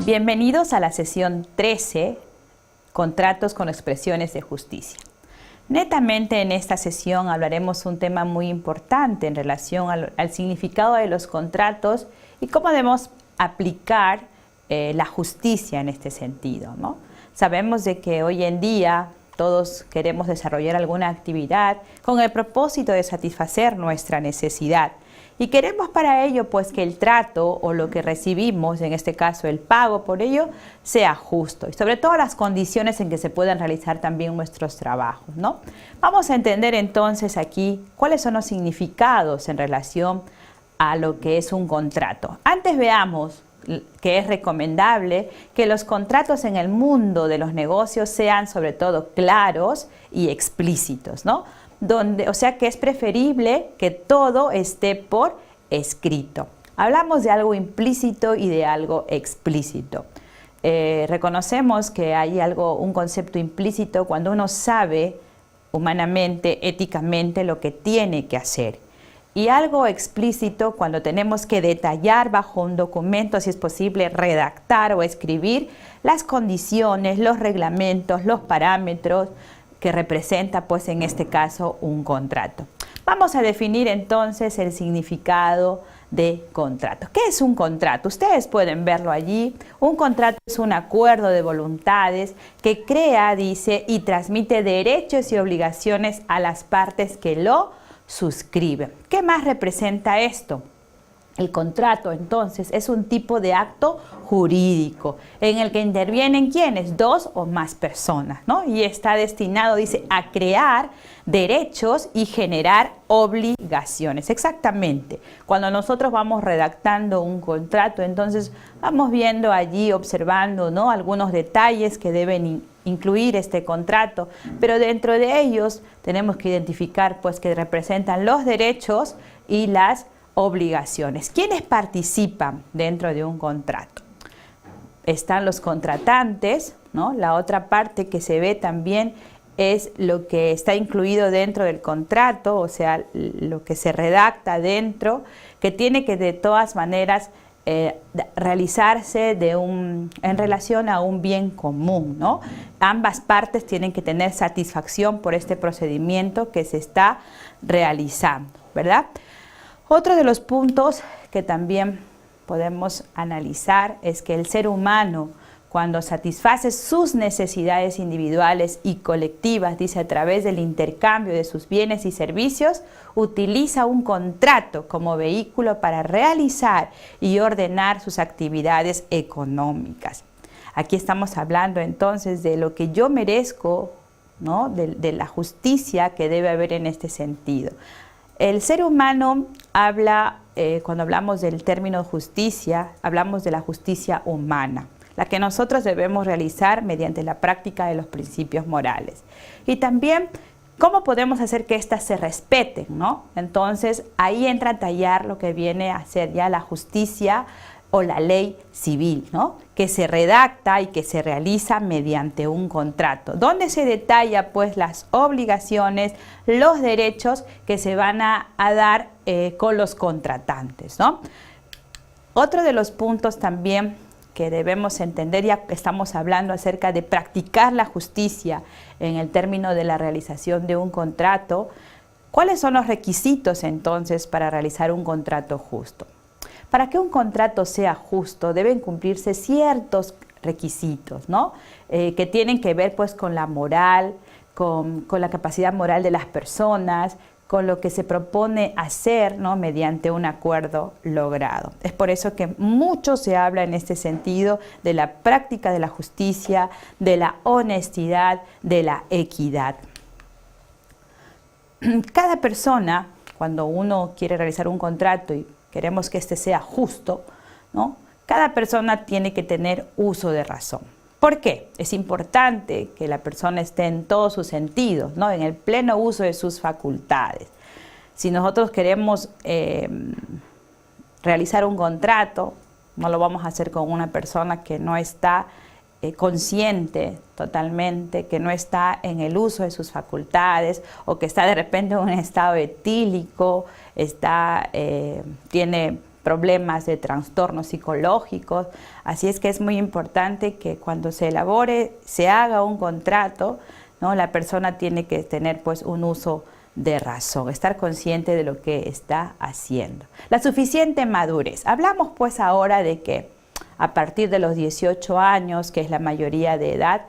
Bienvenidos a la sesión 13, Contratos con expresiones de justicia. Netamente en esta sesión hablaremos un tema muy importante en relación al significado de los contratos y cómo debemos aplicar la justicia en este sentido, ¿no? Sabemos de que hoy en día todos queremos desarrollar alguna actividad con el propósito de satisfacer nuestra necesidad. Y queremos para ello pues que el trato o lo que recibimos, en este caso el pago por ello, sea justo y sobre todo las condiciones en que se puedan realizar también nuestros trabajos, ¿no? Vamos a entender entonces aquí cuáles son los significados en relación a lo que es un contrato. Antes veamos que es recomendable que los contratos en el mundo de los negocios sean sobre todo claros y explícitos, ¿no? O sea que es preferible que todo esté por escrito. Hablamos de algo implícito y de algo explícito. Reconocemos que hay un concepto implícito cuando uno sabe humanamente, éticamente lo que tiene que hacer. Y algo explícito cuando tenemos que detallar bajo un documento, si es posible, redactar o escribir las condiciones, los reglamentos, los parámetros que representa, pues en este caso, un contrato. Vamos a definir entonces el significado de contrato. ¿Qué es un contrato? Ustedes pueden verlo allí. Un contrato es un acuerdo de voluntades que crea, dice, y transmite derechos y obligaciones a las partes que lo suscriben. ¿Qué más representa esto? El contrato, entonces, es un tipo de acto jurídico en el que intervienen ¿quiénes? Dos o más personas, ¿no? Y está destinado, dice, a crear derechos y generar obligaciones. Exactamente. Cuando nosotros vamos redactando un contrato, entonces vamos viendo allí, observando, ¿no?, algunos detalles que deben incluir este contrato, pero dentro de ellos tenemos que identificar, pues, que representan los derechos y las obligaciones. ¿Quiénes participan dentro de un contrato? Están los contratantes, ¿no? La otra parte que se ve también es lo que está incluido dentro del contrato, o sea, lo que se redacta dentro, que tiene que de todas maneras realizarse en relación a un bien común, ¿no? Ambas partes tienen que tener satisfacción por este procedimiento que se está realizando, ¿verdad? Otro de los puntos que también podemos analizar es que el ser humano, cuando satisface sus necesidades individuales y colectivas, dice, a través del intercambio de sus bienes y servicios, utiliza un contrato como vehículo para realizar y ordenar sus actividades económicas. Aquí estamos hablando entonces de lo que yo merezco, ¿no?, de la justicia que debe haber en este sentido. El ser humano habla, cuando hablamos del término justicia, hablamos de la justicia humana, la que nosotros debemos realizar mediante la práctica de los principios morales. Y también, ¿cómo podemos hacer que éstas se respeten, ¿no? Entonces, ahí entra a tallar lo que viene a ser ya la justicia o la ley civil, ¿no?, que se redacta y que se realiza mediante un contrato, donde se detalla pues las obligaciones, los derechos que se van a dar con los contratantes, ¿no? Otro de los puntos también que debemos entender, ya que estamos hablando acerca de practicar la justicia en el término de la realización de un contrato, ¿cuáles son los requisitos entonces para realizar un contrato justo? Para que un contrato sea justo deben cumplirse ciertos requisitos, ¿no?, que tienen que ver pues con la moral, con la capacidad moral de las personas, con lo que se propone hacer, ¿no?, mediante un acuerdo logrado. Es por eso que mucho se habla en este sentido de la práctica de la justicia, de la honestidad, de la equidad. Cada persona, cuando uno quiere realizar un contrato y queremos que este sea justo, ¿no?, cada persona tiene que tener uso de razón. ¿Por qué? Es importante que la persona esté en todos sus sentidos, ¿no?, en el pleno uso de sus facultades. Si nosotros queremos realizar un contrato, no lo vamos a hacer con una persona que no está consciente totalmente, que no está en el uso de sus facultades o que está de repente en un estado etílico, tiene problemas de trastornos psicológicos. Así es que es muy importante que cuando se elabore, se haga un contrato, ¿no? La persona tiene que tener pues un uso de razón, estar consciente de lo que está haciendo. La suficiente madurez. Hablamos pues ahora de que a partir de los 18 años, que es la mayoría de edad,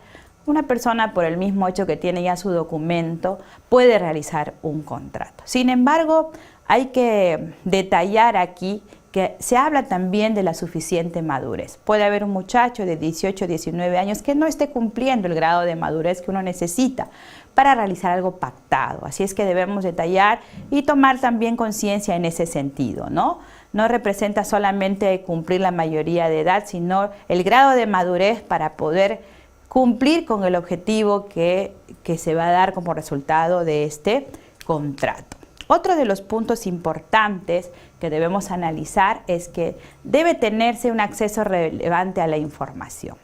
una persona por el mismo hecho que tiene ya su documento puede realizar un contrato. Sin embargo, hay que detallar aquí que se habla también de la suficiente madurez. Puede haber un muchacho de 18, 19 años que no esté cumpliendo el grado de madurez que uno necesita para realizar algo pactado. Así es que debemos detallar y tomar también conciencia en ese sentido, ¿no? No representa solamente cumplir la mayoría de edad, sino el grado de madurez para poder cumplir con el objetivo que se va a dar como resultado de este contrato. Otro de los puntos importantes que debemos analizar es que debe tenerse un acceso relevante a la información.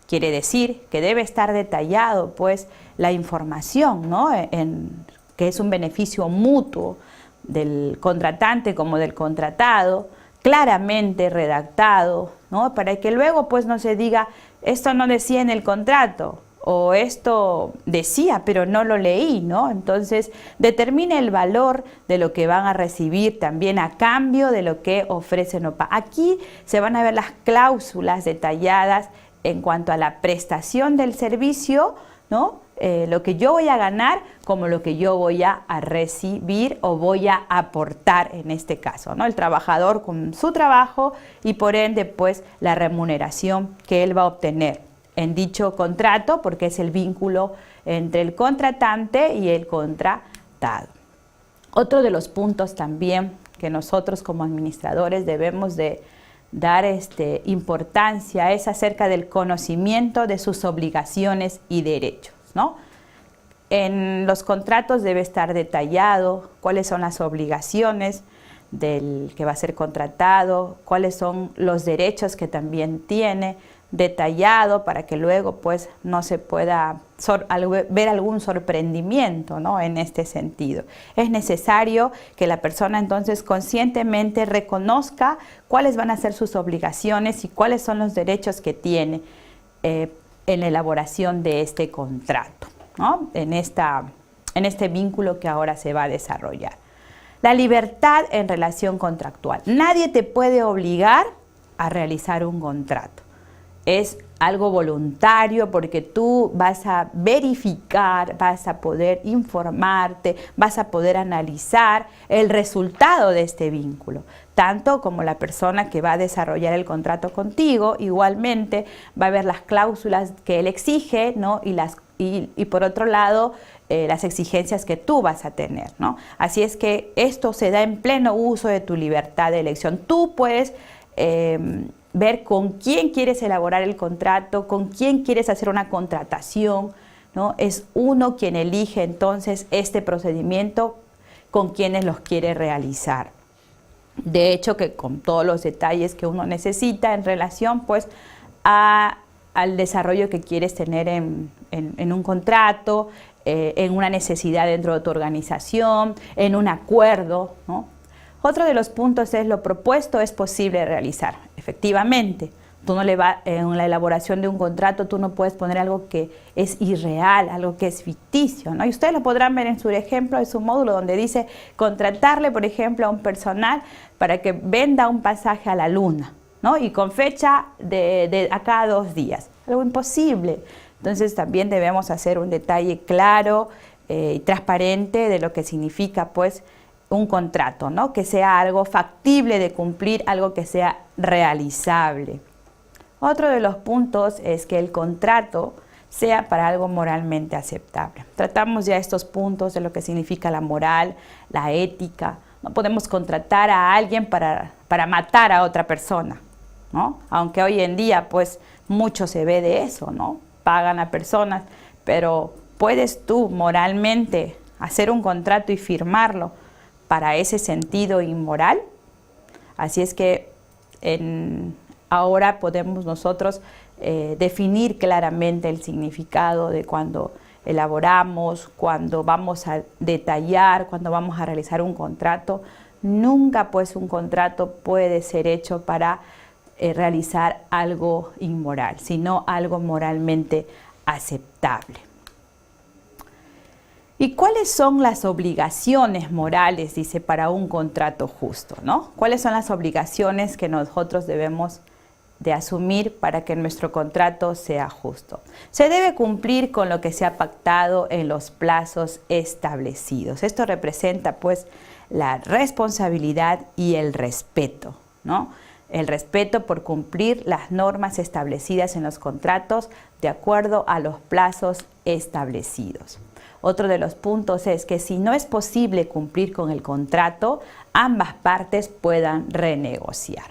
Quiere decir que debe estar detallado pues la información, ¿no? Que es un beneficio mutuo del contratante como del contratado, claramente redactado, ¿no? Para que luego pues no se diga, esto no decía en el contrato, o esto decía, pero no lo leí, ¿no? Entonces, determine el valor de lo que van a recibir también a cambio de lo que ofrecen o pagan. Aquí se van a ver las cláusulas detalladas en cuanto a la prestación del servicio, ¿no? Lo que yo voy a ganar como lo que yo voy a recibir o voy a aportar en este caso, ¿no? El trabajador con su trabajo y por ende, pues, la remuneración que él va a obtener en dicho contrato, porque es el vínculo entre el contratante y el contratado. Otro de los puntos también que nosotros como administradores debemos de dar importancia es acerca del conocimiento de sus obligaciones y derechos, ¿no? En los contratos debe estar detallado cuáles son las obligaciones del que va a ser contratado, cuáles son los derechos que también tiene, detallado para que luego pues no se pueda ver algún sorprendimiento, ¿no? En este sentido. Es necesario que la persona entonces conscientemente reconozca cuáles van a ser sus obligaciones y cuáles son los derechos que tiene en la elaboración de este contrato, ¿no? En este vínculo que ahora se va a desarrollar. La libertad en relación contractual. Nadie te puede obligar a realizar un contrato. Es algo voluntario porque tú vas a verificar, vas a poder informarte, vas a poder analizar el resultado de este vínculo. Tanto como la persona que va a desarrollar el contrato contigo, igualmente va a ver las cláusulas que él exige, ¿no? Y por otro lado, las exigencias que tú vas a tener, ¿no? Así es que esto se da en pleno uso de tu libertad de elección. Tú puedes ver con quién quieres elaborar el contrato, con quién quieres hacer una contratación, ¿no? Es uno quien elige entonces este procedimiento con quienes los quiere realizar. De hecho, que con todos los detalles que uno necesita en relación pues al desarrollo que quieres tener en un contrato, en una necesidad dentro de tu organización, en un acuerdo, ¿no? Otro de los puntos es lo propuesto es posible realizar. Efectivamente, tú no le va, en la elaboración de un contrato tú no puedes poner algo que es irreal, algo que es ficticio, ¿no? Y ustedes lo podrán ver en su ejemplo, en su módulo, donde dice contratarle, por ejemplo, a un personal para que venda un pasaje a la luna, ¿no? Y con fecha de a cada 2 días. Algo imposible. Entonces también debemos hacer un detalle claro y transparente de lo que significa, pues, un contrato, ¿no? Que sea algo factible de cumplir, algo que sea realizable. Otro de los puntos es que el contrato sea para algo moralmente aceptable. Tratamos ya estos puntos de lo que significa la moral, la ética. No podemos contratar a alguien para matar a otra persona, ¿no? Aunque hoy en día pues mucho se ve de eso, ¿no? Pagan a personas, pero ¿puedes tú moralmente hacer un contrato y firmarlo para ese sentido inmoral? Así es que ahora podemos nosotros definir claramente el significado de cuando elaboramos, cuando vamos a detallar, cuando vamos a realizar un contrato. Nunca pues un contrato puede ser hecho para realizar algo inmoral, sino algo moralmente aceptable. ¿Y cuáles son las obligaciones morales, dice, para un contrato justo, ¿no? ¿Cuáles son las obligaciones que nosotros debemos de asumir para que nuestro contrato sea justo? Se debe cumplir con lo que se ha pactado en los plazos establecidos. Esto representa pues la responsabilidad y el respeto, ¿no? El respeto por cumplir las normas establecidas en los contratos de acuerdo a los plazos establecidos. Otro de los puntos es que si no es posible cumplir con el contrato, ambas partes puedan renegociar.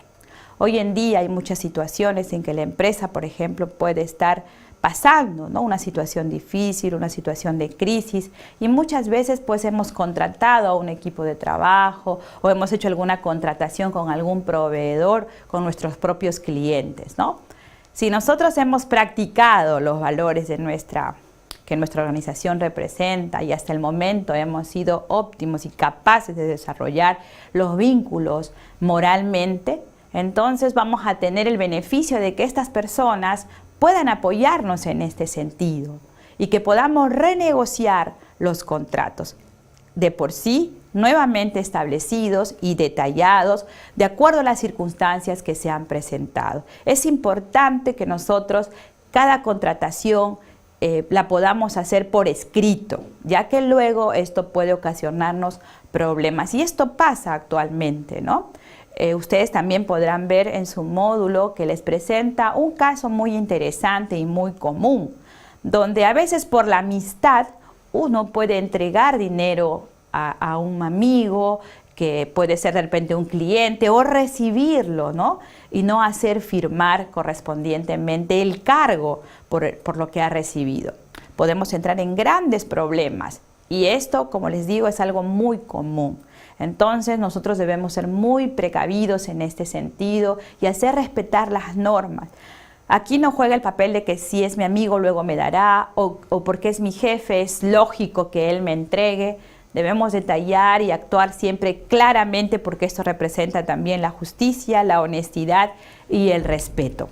Hoy en día hay muchas situaciones en que la empresa, por ejemplo, puede estar pasando, ¿no?, una situación difícil, una situación de crisis, y muchas veces pues hemos contratado a un equipo de trabajo o hemos hecho alguna contratación con algún proveedor, con nuestros propios clientes, ¿no? Si nosotros hemos practicado los valores de que nuestra organización representa y hasta el momento hemos sido óptimos y capaces de desarrollar los vínculos moralmente, entonces vamos a tener el beneficio de que estas personas puedan apoyarnos en este sentido y que podamos renegociar los contratos de por sí nuevamente establecidos y detallados de acuerdo a las circunstancias que se han presentado. Es importante que nosotros cada contratación la podamos hacer por escrito, ya que luego esto puede ocasionarnos problemas. Y esto pasa actualmente, ¿no? Ustedes también podrán ver en su módulo que les presenta un caso muy interesante y muy común, donde a veces por la amistad uno puede entregar dinero a un amigo, que puede ser de repente un cliente, o recibirlo, ¿no? Y no hacer firmar correspondientemente el cargo por lo que ha recibido. Podemos entrar en grandes problemas y esto, como les digo, es algo muy común. Entonces nosotros debemos ser muy precavidos en este sentido y hacer respetar las normas. Aquí no juega el papel de que si es mi amigo luego me dará o porque es mi jefe es lógico que él me entregue. Debemos detallar y actuar siempre claramente porque esto representa también la justicia, la honestidad y el respeto.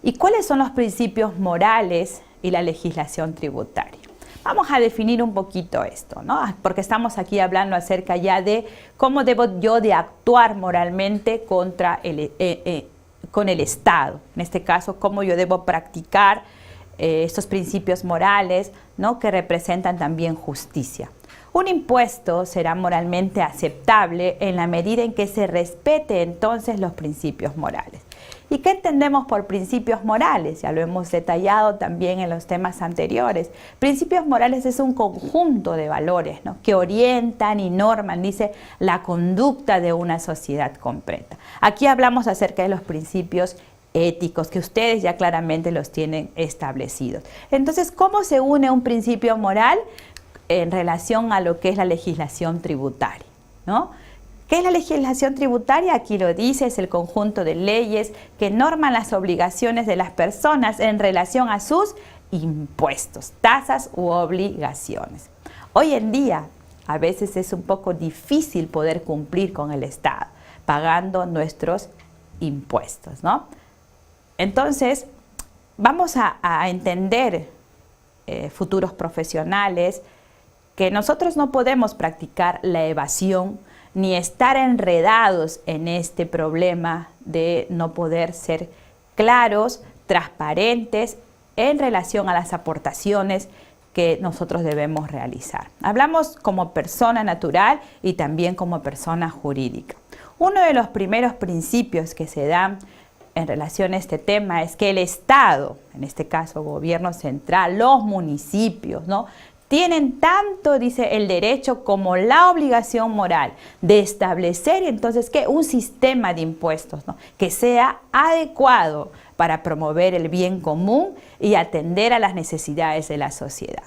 ¿Y cuáles son los principios morales y la legislación tributaria? Vamos a definir un poquito esto, ¿no? Porque estamos aquí hablando acerca ya de cómo debo yo de actuar moralmente con el Estado. En este caso, cómo yo debo practicar estos principios morales, ¿no?, que representan también justicia. Un impuesto será moralmente aceptable en la medida en que se respete entonces los principios morales. ¿Y qué entendemos por principios morales? Ya lo hemos detallado también en los temas anteriores. Principios morales es un conjunto de valores, ¿no?, que orientan y norman, dice, la conducta de una sociedad completa. Aquí hablamos acerca de los principios éticos, que ustedes ya claramente los tienen establecidos. Entonces, ¿cómo se une un principio moral en relación a lo que es la legislación tributaria, ¿no? ¿Qué es la legislación tributaria? Aquí lo dice, es el conjunto de leyes que norman las obligaciones de las personas en relación a sus impuestos, tasas u obligaciones. Hoy en día, a veces es un poco difícil poder cumplir con el Estado, pagando nuestros impuestos, ¿no? Entonces, vamos a entender, futuros profesionales, que nosotros no podemos practicar la evasión ni estar enredados en este problema de no poder ser claros, transparentes en relación a las aportaciones que nosotros debemos realizar. Hablamos como persona natural y también como persona jurídica. Uno de los primeros principios que se dan en relación a este tema es que el Estado, en este caso gobierno central, los municipios, ¿no?, tienen tanto, dice, el derecho como la obligación moral de establecer entonces ¿qué? Un sistema de impuestos, ¿no?, que sea adecuado para promover el bien común y atender a las necesidades de la sociedad.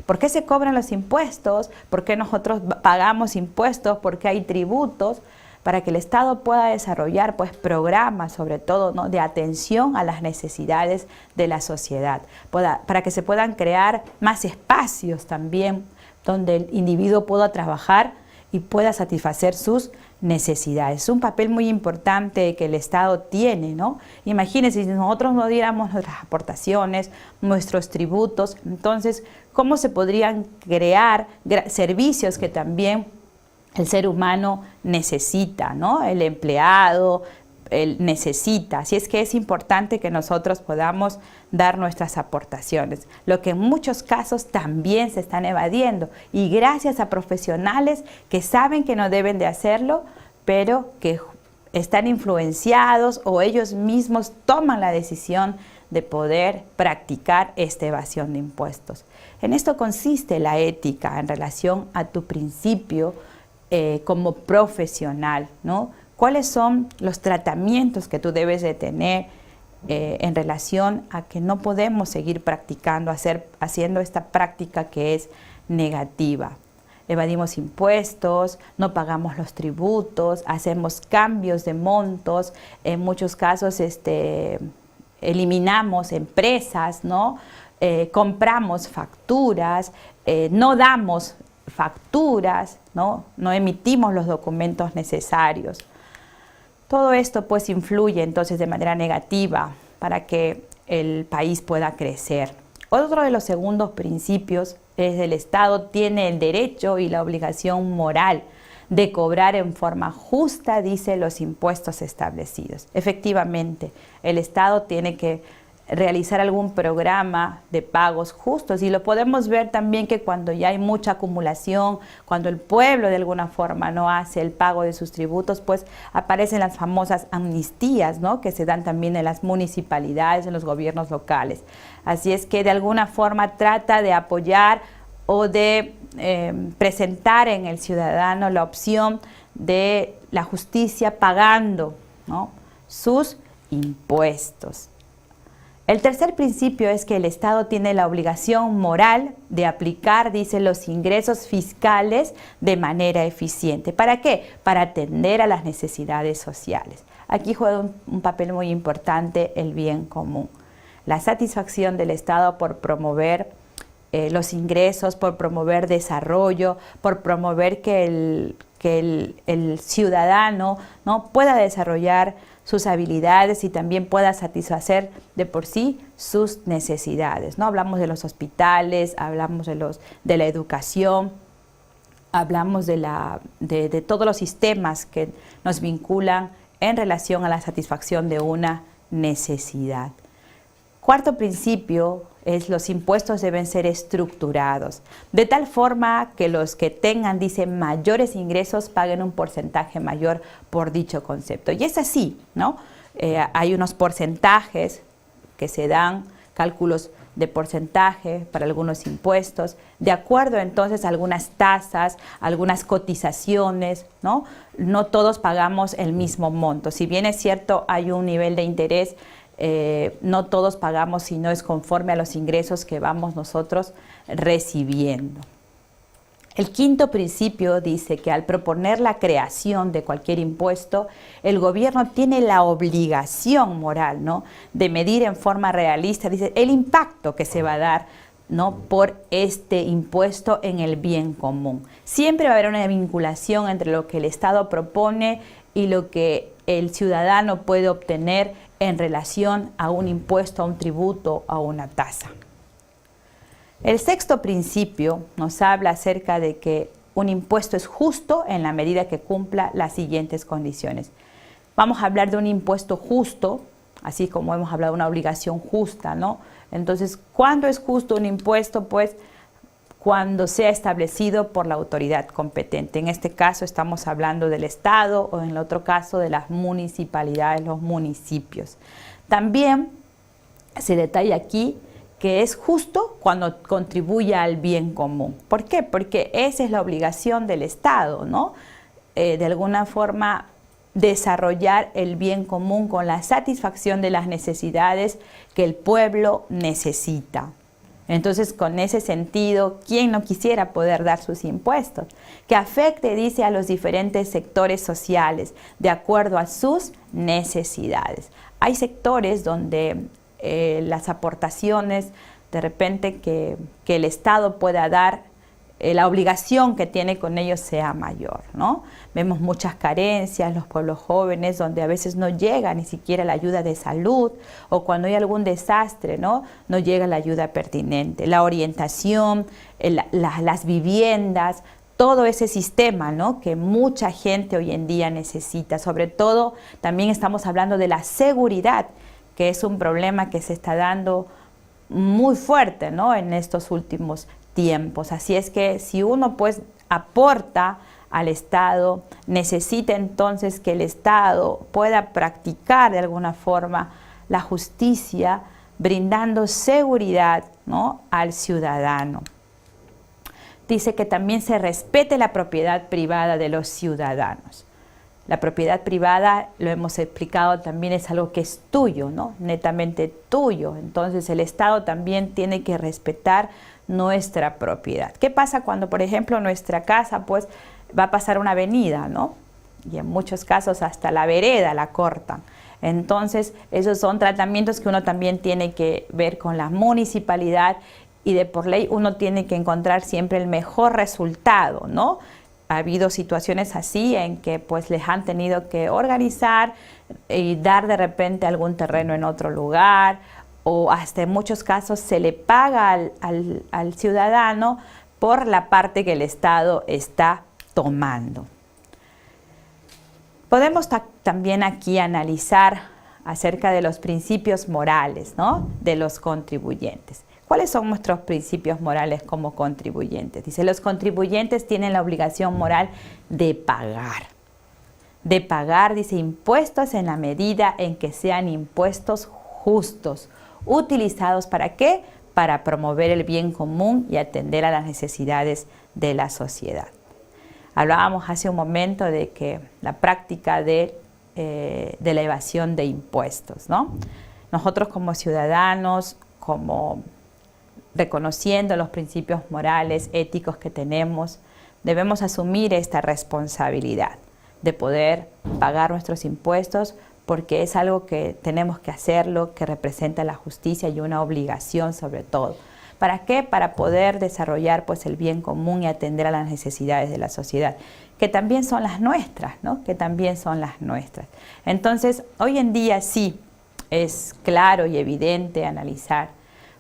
¿Por qué se cobran los impuestos? ¿Por qué nosotros pagamos impuestos? ¿Por qué hay tributos? para que el Estado pueda desarrollar pues programas, sobre todo, ¿no?, de atención a las necesidades de la sociedad, para que se puedan crear más espacios también donde el individuo pueda trabajar y pueda satisfacer sus necesidades. Es un papel muy importante que el Estado tiene, ¿no? Imagínense, si nosotros no diéramos nuestras aportaciones, nuestros tributos, entonces, ¿cómo se podrían crear servicios que también el ser humano necesita, ¿no? El empleado necesita. Así es que es importante que nosotros podamos dar nuestras aportaciones, lo que en muchos casos también se están evadiendo, y gracias a profesionales que saben que no deben de hacerlo, pero que están influenciados o ellos mismos toman la decisión de poder practicar esta evasión de impuestos. En esto consiste la ética en relación a tu principio como profesional, ¿no? ¿Cuáles son los tratamientos que tú debes de tener en relación a que no podemos seguir practicando, haciendo esta práctica que es negativa? Evadimos impuestos, no pagamos los tributos, hacemos cambios de montos, en muchos casos eliminamos empresas, ¿no? Compramos facturas, no damos facturas, ¿no? No emitimos los documentos necesarios. Todo esto pues influye entonces de manera negativa para que el país pueda crecer. Otro de los segundos principios es el Estado tiene el derecho y la obligación moral de cobrar en forma justa, dice, los impuestos establecidos. Efectivamente, el Estado tiene que realizar algún programa de pagos justos, y lo podemos ver también que cuando ya hay mucha acumulación, cuando el pueblo de alguna forma no hace el pago de sus tributos, pues aparecen las famosas amnistías, ¿no?, que se dan también en las municipalidades, en los gobiernos locales. Así es que de alguna forma trata de apoyar o de presentar en el ciudadano la opción de la justicia pagando, ¿no?, sus impuestos. El tercer principio es que el Estado tiene la obligación moral de aplicar, dice, los ingresos fiscales de manera eficiente. ¿Para qué? Para atender a las necesidades sociales. Aquí juega un papel muy importante el bien común. La satisfacción del Estado por promover los ingresos, por promover desarrollo, por promover que el ciudadano, ¿no?, pueda desarrollar sus habilidades y también pueda satisfacer de por sí sus necesidades, ¿no? Hablamos de los hospitales, hablamos de la educación, hablamos de todos los sistemas que nos vinculan en relación a la satisfacción de una necesidad. Cuarto principio es los impuestos deben ser estructurados, de tal forma que los que tengan, dice, mayores ingresos paguen un porcentaje mayor por dicho concepto. Y es así, ¿no? Hay unos porcentajes que se dan, cálculos de porcentaje para algunos impuestos, de acuerdo entonces a algunas tasas, algunas cotizaciones, ¿no? No todos pagamos el mismo monto. Si bien es cierto, hay un nivel de interés, no todos pagamos si no es conforme a los ingresos que vamos nosotros recibiendo. El quinto principio dice que al proponer la creación de cualquier impuesto, el gobierno tiene la obligación moral, ¿no?, de medir en forma realista, dice, el impacto que se va a dar, ¿no?, por este impuesto en el bien común. Siempre va a haber una vinculación entre lo que el Estado propone y lo que el ciudadano puede obtener en relación a un impuesto, a un tributo, a una tasa. El sexto principio nos habla acerca de que un impuesto es justo en la medida que cumpla las siguientes condiciones. Vamos a hablar de un impuesto justo, así como hemos hablado de una obligación justa, ¿no? Entonces, ¿cuándo es justo un impuesto? Pues cuando sea establecido por la autoridad competente. En este caso estamos hablando del Estado, o en el otro caso de las municipalidades, los municipios. También se detalla aquí que es justo cuando contribuye al bien común. ¿Por qué? Porque esa es la obligación del Estado, ¿no? De alguna forma desarrollar el bien común con la satisfacción de las necesidades que el pueblo necesita. Entonces, con ese sentido, ¿quién no quisiera poder dar sus impuestos? Que afecte, dice, a los diferentes sectores sociales, de acuerdo a sus necesidades. Hay sectores donde las aportaciones, de repente, que el Estado pueda dar, la obligación que tiene con ellos sea mayor, ¿no? Vemos muchas carencias, los pueblos jóvenes, donde a veces no llega ni siquiera la ayuda de salud, o cuando hay algún desastre, ¿no? No llega la ayuda pertinente. La orientación, las viviendas, todo ese sistema, ¿no? Que mucha gente hoy en día necesita. Sobre todo, también estamos hablando de la seguridad, que es un problema que se está dando muy fuerte, ¿no? En estos últimos tiempos. Así es que si uno pues aporta al Estado, necesita entonces que el Estado pueda practicar de alguna forma la justicia, brindando seguridad, ¿no?, al ciudadano. Dice que también se respete la propiedad privada de los ciudadanos. La propiedad privada, lo hemos explicado, también es algo que es tuyo, ¿no?, netamente tuyo. Entonces el Estado también tiene que respetar nuestra propiedad. ¿Qué pasa cuando, por ejemplo, nuestra casa pues va a pasar una avenida, ¿no? Y en muchos casos hasta la vereda la cortan. Entonces, esos son tratamientos que uno también tiene que ver con la municipalidad, y de por ley uno tiene que encontrar siempre el mejor resultado, ¿no? Ha habido situaciones así en que pues les han tenido que organizar y dar de repente algún terreno en otro lugar, o hasta en muchos casos se le paga al ciudadano por la parte que el Estado está tomando. Podemos también aquí analizar acerca de los principios morales, ¿no?, de los contribuyentes. ¿Cuáles son nuestros principios morales como contribuyentes? Dice, los contribuyentes tienen la obligación moral de pagar. De pagar, dice, impuestos en la medida en que sean impuestos justos. ¿Utilizados para qué? Para promover el bien común y atender a las necesidades de la sociedad. Hablábamos hace un momento de que la práctica de la evasión de impuestos, ¿no? Nosotros como ciudadanos, como reconociendo los principios morales, éticos que tenemos, debemos asumir esta responsabilidad de poder pagar nuestros impuestos, porque es algo que tenemos que hacerlo, que representa la justicia y una obligación sobre todo. ¿Para qué? Para poder desarrollar pues el bien común y atender a las necesidades de la sociedad, que también son las nuestras, ¿no? Que también son las nuestras. Entonces, hoy en día sí es claro y evidente analizar.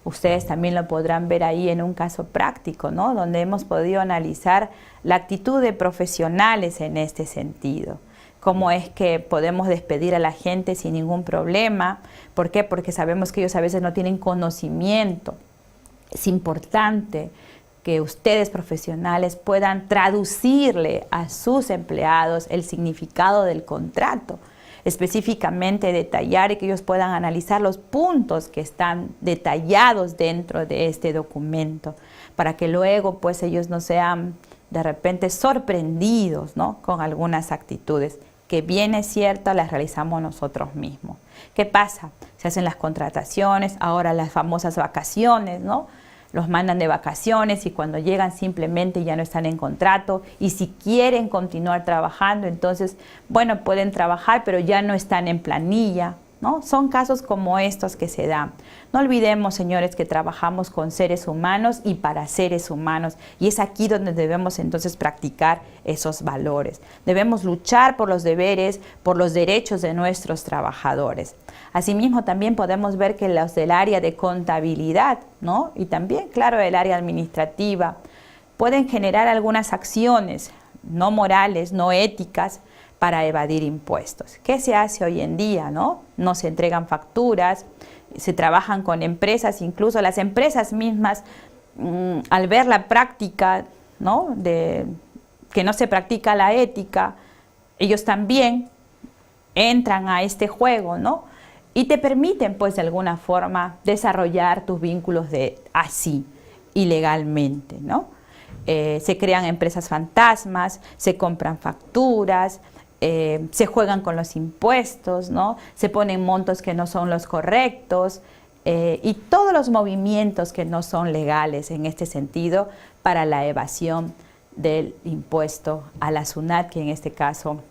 Ustedes también lo podrán ver ahí en un caso práctico, ¿no?, donde hemos podido analizar la actitud de profesionales en este sentido. Cómo es que podemos despedir a la gente sin ningún problema. ¿Por qué? Porque sabemos que ellos a veces no tienen conocimiento. Es importante que ustedes profesionales puedan traducirle a sus empleados el significado del contrato, específicamente detallar, y que ellos puedan analizar los puntos que están detallados dentro de este documento, para que luego pues ellos no sean de repente sorprendidos, ¿no?, con algunas actitudes que, bien es cierto, las realizamos nosotros mismos. ¿Qué pasa? Se hacen las contrataciones, ahora las famosas vacaciones, ¿no? Los mandan de vacaciones y cuando llegan simplemente ya no están en contrato, y si quieren continuar trabajando, entonces, bueno, pueden trabajar, pero ya no están en planilla, ¿no? Son casos como estos que se dan. No olvidemos, señores, que trabajamos con seres humanos y para seres humanos, y es aquí donde debemos entonces practicar esos valores. Debemos luchar por los deberes, por los derechos de nuestros trabajadores. Asimismo, también podemos ver que los del área de contabilidad, ¿no?, y también, claro, el área administrativa, pueden generar algunas acciones no morales, no éticas, para evadir impuestos. ¿Qué se hace hoy en día, no? No se entregan facturas, se trabajan con empresas, incluso las empresas mismas, al ver la práctica, ¿no?, de que no se practica la ética, ellos también entran a este juego, ¿no?, y te permiten, pues, de alguna forma desarrollar tus vínculos de así, ilegalmente, ¿no? Se crean empresas fantasmas, se compran facturas, se juegan con los impuestos, ¿no? Se ponen montos que no son los correctos, y todos los movimientos que no son legales en este sentido para la evasión del impuesto a la SUNAT, que en este caso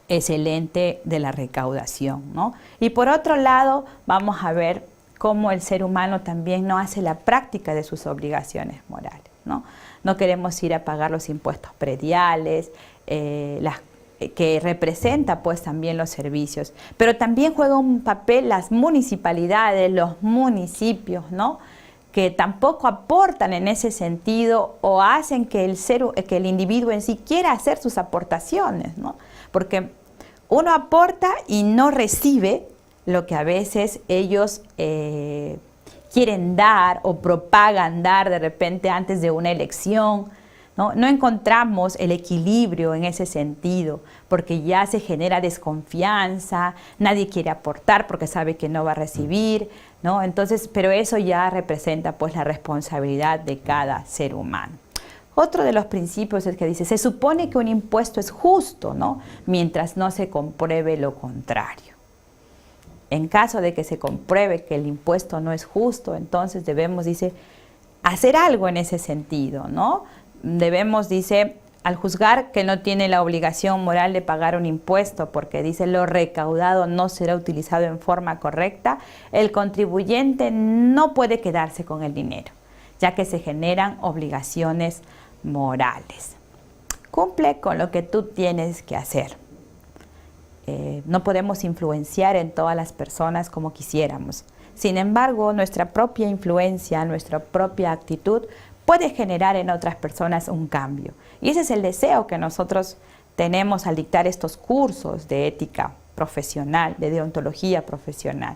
es el ente de la recaudación, ¿no? Y por otro lado, vamos a ver cómo el ser humano también no hace la práctica de sus obligaciones morales, ¿no? No queremos ir a pagar los impuestos prediales, que representa pues también los servicios, pero también juega un papel las municipalidades, los municipios, ¿no? Que tampoco aportan en ese sentido o hacen que el individuo en sí quiera hacer sus aportaciones, ¿no? Porque uno aporta y no recibe lo que a veces ellos quieren dar o propagan dar de repente antes de una elección, ¿no? No encontramos el equilibrio en ese sentido, porque ya se genera desconfianza, nadie quiere aportar porque sabe que no va a recibir, ¿no? Entonces, pero eso ya representa pues la responsabilidad de cada ser humano. Otro de los principios es que dice, se supone que un impuesto es justo, ¿no? Mientras no se compruebe lo contrario. En caso de que se compruebe que el impuesto no es justo, entonces debemos, dice, hacer algo en ese sentido, ¿no? Debemos, dice, al juzgar que no tiene la obligación moral de pagar un impuesto porque, dice, lo recaudado no será utilizado en forma correcta, el contribuyente no puede quedarse con el dinero, ya que se generan obligaciones morales. Cumple con lo que tú tienes que hacer. No podemos influenciar en todas las personas como quisiéramos. Sin embargo, nuestra propia influencia, nuestra propia actitud puede generar en otras personas un cambio. Y ese es el deseo que nosotros tenemos al dictar estos cursos de ética profesional, de deontología profesional.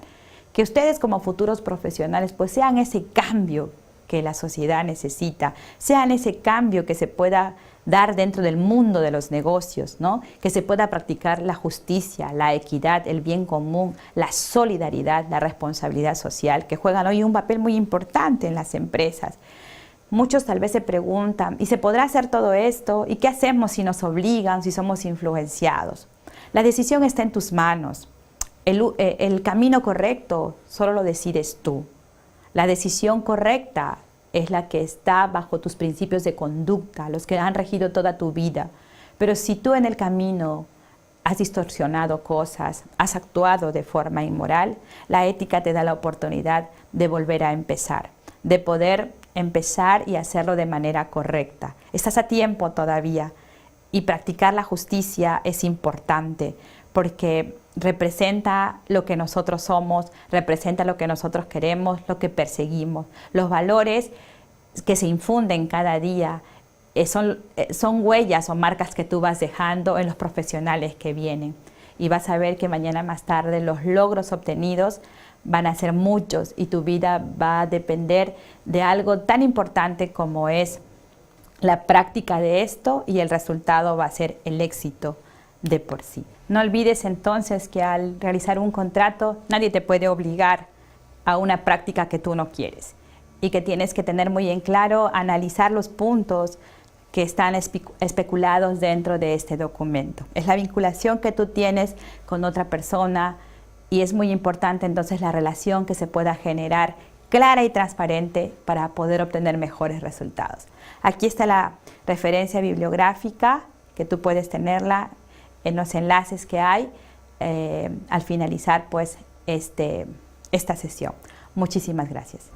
Que ustedes como futuros profesionales pues sean ese cambio que la sociedad necesita, sean ese cambio que se pueda dar dentro del mundo de los negocios, ¿no? Que se pueda practicar la justicia, la equidad, el bien común, la solidaridad, la responsabilidad social, que juegan hoy un papel muy importante en las empresas. Muchos tal vez se preguntan, ¿y se podrá hacer todo esto? ¿Y qué hacemos si nos obligan, si somos influenciados? La decisión está en tus manos. El camino correcto solo lo decides tú. La decisión correcta es la que está bajo tus principios de conducta, los que han regido toda tu vida. Pero si tú en el camino has distorsionado cosas, has actuado de forma inmoral, la ética te da la oportunidad de volver a empezar, de poder empezar y hacerlo de manera correcta. Estás a tiempo todavía y practicar la justicia es importante porque representa lo que nosotros somos, representa lo que nosotros queremos, lo que perseguimos. Los valores que se infunden cada día son huellas o marcas que tú vas dejando en los profesionales que vienen. Y vas a ver que mañana más tarde los logros obtenidos van a ser muchos y tu vida va a depender de algo tan importante como es la práctica de esto, y el resultado va a ser el éxito de por sí. No olvides entonces que al realizar un contrato nadie te puede obligar a una práctica que tú no quieres y que tienes que tener muy en claro, analizar los puntos que están especulados dentro de este documento. Es la vinculación que tú tienes con otra persona y es muy importante entonces la relación que se pueda generar clara y transparente para poder obtener mejores resultados. Aquí está la referencia bibliográfica que tú puedes tenerla en los enlaces que hay al finalizar pues esta sesión. Muchísimas gracias.